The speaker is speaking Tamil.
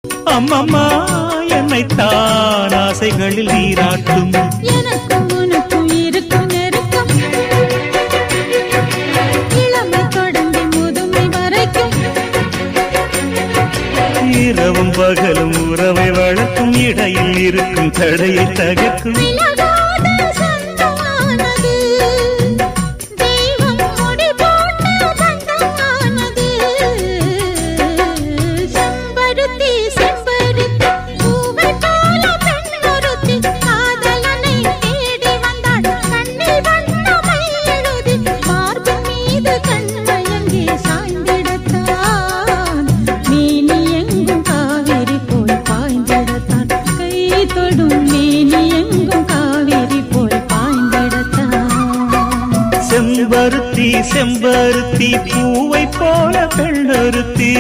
அம்மம்மா என்னைத்தான் ஆசைகளில் நீராட்டும். எனக்கும் உனக்கும் இருக்கும் நெருக்கம் இளமை தொடங்கி முதுமை வரைக்கும். இரவும் பகலும் உறவை வளர்க்கும் இடையில் இருக்கும் தடையை தகர்க்கும். செம்பருத்தி செம்பருத்தி பூவை போல பெண்ணொருத்தி